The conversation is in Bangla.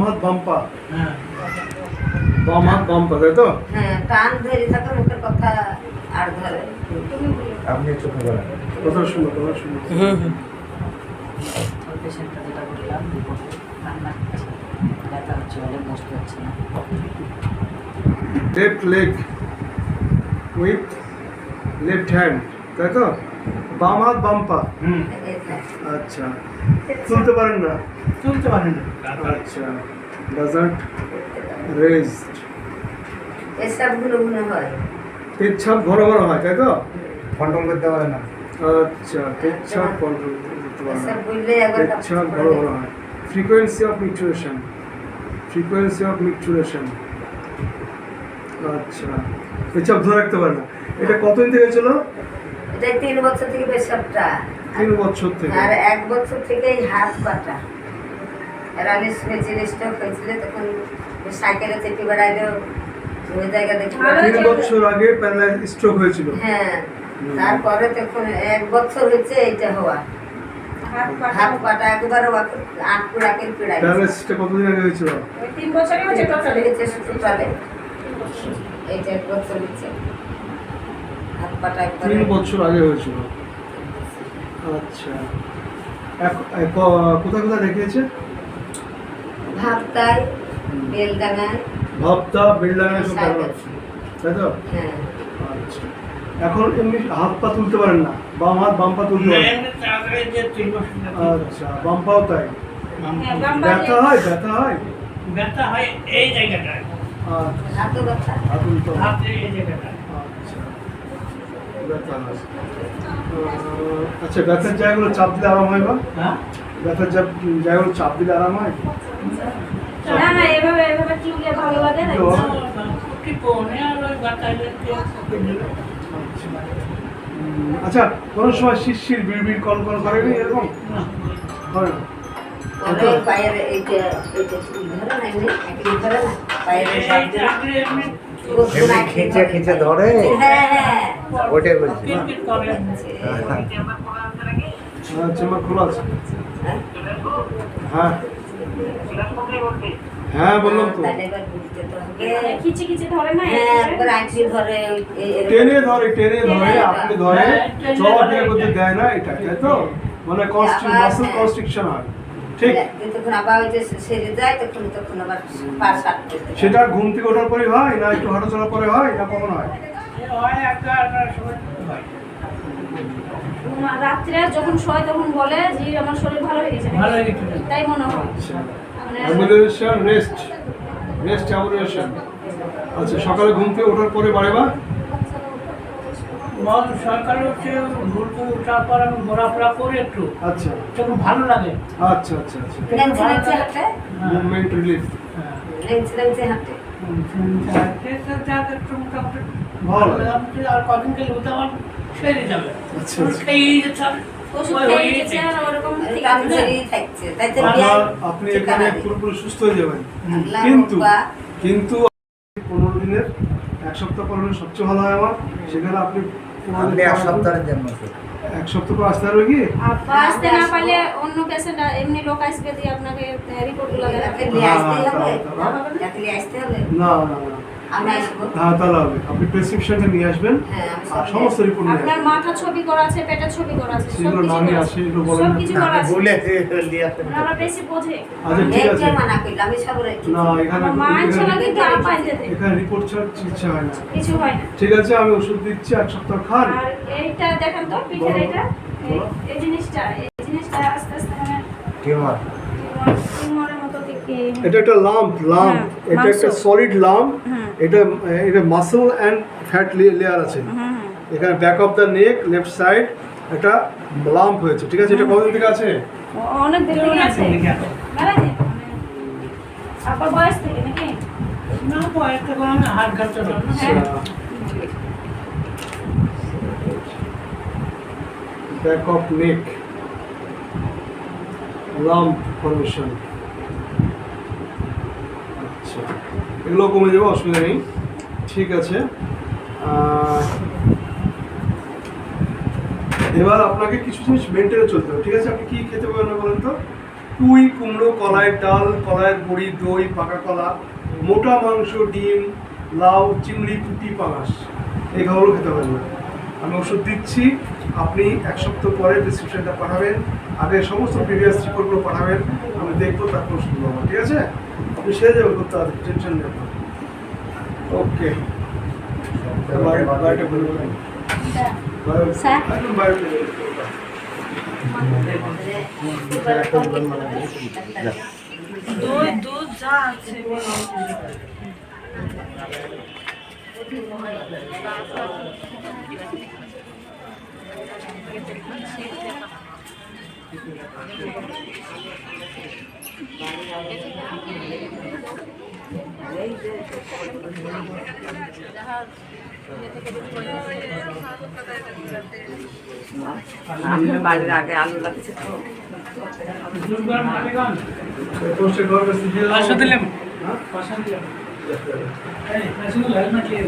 হাত বাম্পা, বাম হাত বাম্পা, তাই তো? হ্যাঁ, টান ধরে থাকে, মুখের কথা আর ধরে। আপনি চোখে বলেন কথা শুনো, কথা শুনো। পেশেন্টটা যেটা বললাম রিপোর্টে কান্না করছে, ব্যথা হচ্ছে, বলে বসতে হচ্ছে না। Left leg with left hand, তাই তো? বাম হাত বাম্পা। আচ্ছা, তুলতে পারেন না? চলতে পারেন না। আচ্ছা, ডাজন্ট রেজড। এসব গুলো মনে হয় পেচ্ছাপ ঘন ঘন হয়, তাই তো? কন্ট্রোল করতে পারে না। আচ্ছা, পেচ্ছাপ কন্ট্রোল করতে পারে না, এসব বললে একবার পেচ্ছাপ ঘন ঘন হয়। Frequency of micturition, frequency of micturition. আচ্ছা, পেচ্ছাপ ধরে রাখতে পারে না। এটা কতদিন থেকে ছিল? এটা 3 বছর থেকে পেশাবটা, 3 বছর থেকে। আর 1 বছর থেকে এই হাত পাটা প্যারালিস হয়েছিল, স্ট্রোক হয়েছিল, তখন সাইকেলে চেপে বেড়াইলেও ওই জায়গা দেখতে 3 বছর আগে প্যারালাইজ স্ট্রোক হয়েছিল। হ্যাঁ, তারপরে তখন 1 বছর হয়েছে এইটা হওয়া। হাত পাটা একবারে আঁকুড়াকের পীড়াই। প্যারালাইসিসটা কতদিন আগে হয়েছিল? 3 বছরই হচ্ছে টোটালে। এইটা 1 বছর হচ্ছে। হাত পাটা একবারে 3 বছর আগে হয়েছিল। আচ্ছা, কোথায় কোথায় দেখিয়েছে? ভাবতায়, বেলডাঙায়। ভাবতা, বেলডাঙায় সব দেখাচ্ছে, তাই তো? হ্যাঁ, আচ্ছা, এখন এমনি হাত পা তুলতে পারেন না? বাম হাত বাম পা তুলতে পারেন? আচ্ছা, বাম পাও তাই? ব্যথা হয়, ব্যথা হয়? ব্যথা হয় এই জায়গাটায়, আচ্ছা, হাতও ব্যথা। হাত তুলতে হয়। হাতে এই জায়গাটায়। আচ্ছা, ব্যথা হয়। আচ্ছা, ব্যথার জায়গাগুলো চাপ দিলে আরাম হয় বা? হ্যাঁ, ব্যথার জায়গাগুলো চাপ দিলে আরাম হয়? না না, এভাবে চুলে ভালো লাগে না। কি কোনে আর ওই বাতাসের আচ্ছা, কোনো সময় শিরশির বিড়বিড় কনকন করেনি এরকম? করে না? পরে পায়ের এইটা চুল ধরে না, এমনি একদিন ধরে না, পায়ের এই সাইড দিয়ে। এমনি খিঁচে খিঁচে ধরে, হ্যাঁ, হ্যাঁ। ওইটাই বলছি না? চেম্বার খোলা আছে। হ্যাঁ হ্যাঁ, বললাম তো। তাহলে এবার বুঝতে তো হবে। খিচে খিচে ধরে না। হ্যাঁ, একবার আঁকড়ে ধরে টেনে ধরে, টেনে ধরে, আপনি ধরে চলাফেরা করতে দেয় না, এটা, তাই তো? মানে মাসল কনস্ট্রিকশন হয়, ঠিক? তখন আবার ওই যে সেরে যায়, তখন আবার পা সারতে হয়। সেটা ঘুম থেকে ওঠার পরে হয়, না একটু হাঁটা চলার পরে হয়, না কখন হয়? হয় একটা সময় হয়। রাত্রে যখন শোয় তখন বলে যে আমার শরীর ভালো হয়ে গেছে, ভালো হয়ে গেছে। তাই মনে হয়। আচ্ছা, মানে অ্যাবুলেশন, রেস্ট, রেস্ট অ্যাবুলেশন। আচ্ছা, সকালে ঘুম থেকে ওঠার পরে বারেবার? সরকার হচ্ছে ঘুরতে ওঠার পর আমি ঘোরাফেরা করি একটু, আচ্ছা তখন ভালো লাগে। আচ্ছা আচ্ছা আচ্ছা, লেন্সে লেন্সে হাঁটে, মুভমেন্ট রিলিফ। লেন্সে লেন্সে হাঁটে। মোটামুটি ভালো। আর কদিন গেলে ওটা আমার সেরে যাবে। আচ্ছা আচ্ছা। খেয়ে যেতে হবে। ওষুধ খেয়ে গেছে আর ওরকম ঠিক কাম আছে। ছেড়েই থাকছে, তাই তো আপনি এখানে পুরোপুরি সুস্থ হয়ে যাবেন, কিন্তু কিন্তু 15 দিনের, 1 সপ্তাহ পর হলে সবচেয়ে ভালো হয় আমার। সেখানে আপনি আপনি এক সপ্তাহের জন্য 1 সপ্তাহ পর আসতে পারবে কি? আপা আসতে না পারলে অন্য পেশেন্ট এমনি লোক আসবে দিয়ে আপনাকে রিপোর্টগুলো তাকে দেখাবে। নিয়ে আসতে হবে, হ্যাঁ, তাকে নিয়ে আসতে হবে। না না না, আমি আসবো। হ্যাঁ তাহলে হবে। আপনি প্রেসক্রিপশনটা নিয়ে আসবেন হ্যাঁ, আমি আর সব সমস্ত রিপোর্ট নিয়ে আপনার আসবেন। মাথা ছবি করা আছে, পেটের ছবি করা আছে, সেগুলো না নিয়ে আসে, এগুলো বলেন সব না। কিছু করা আছে। বলে দিয়ে আসতে ওনারা বেশি বোঝে। আচ্ছা ঠিক আছে। একজন মানা করলে আমি সব রেখেছি। না, এখানে আমার মা ছিল কিন্তু আপা যেতে এখানে রিপোর্ট ছাড়া চিকিৎসা হয় না। কিছু হয় না। ঠিক আছে, আমি ওষুধ দিচ্ছি, 1 সপ্তাহ খান। আর এইটা দেখেন তো পিঠের বলো, এটা, বলো। এই জিনিসটা আস্তে আস্তে মানে টিউমার। টিউমারের মতো দিকে। এটা একটা লাম্প, হ্যাঁ, এটা একটা মাংস। Solid lump. হুম। এটা মাসল অ্যান্ড ফ্যাট লেয়ার আছে। হুম। এখানে back of the neck, left side একটা লাম্প হয়েছে, ঠিক আছে? এটা কতদিন থেকে আছে? অনেক দিন থেকে আছে। মেলা দিন মানে আপনার বয়স থেকে নাকি? না পয়সা করে আমি হাত ঘাটতে পারবো না। হ্যাঁ। Back of neck, lump formation. আচ্ছা, এগুলো কমে যাবে, অসুবিধা নেই। ঠিক আছে, এবার আপনাকে কিছু জিনিস মেনটেনে চলতে হবে, ঠিক আছে? আপনি কি খেতে পারবেন না বলেন তো? পুঁই কুমড়ো, কলাইয়ের ডাল, কলাইয়ের বড়ি, দই, পাকা কলা, মোটা মাংস, ডিম, লাউ, চিংড়ি, পুঁটি, পাঙাশ, এই খাবারও খেতে পারেন না। আমি ওষুধ দিচ্ছি, আপনি 1 সপ্তাহ পরে প্রেসক্রিপশনটা পাঠাবেন, আগে সমস্ত প্রিভিয়াস রিপোর্টগুলো পাঠাবেন, আমি দেখবো তারপর ওষুধ পাবো, ঠিক আছে? আপনি সেরে যাবেন, করতে হবে, টেনশন নেবেন না। ওকে, বাইরে বলে দেবেন। স্যার। একদম বাইরে বলে দেবেন। দুধ যা আছে বাড়ির আগে আলু লাগছে তো পোস্টে ঘর কাছে দিয়ে দাও। 500 দিলাম হ্যাঁ? 500 দিলাম এই আসলে হেলমেট নিয়ে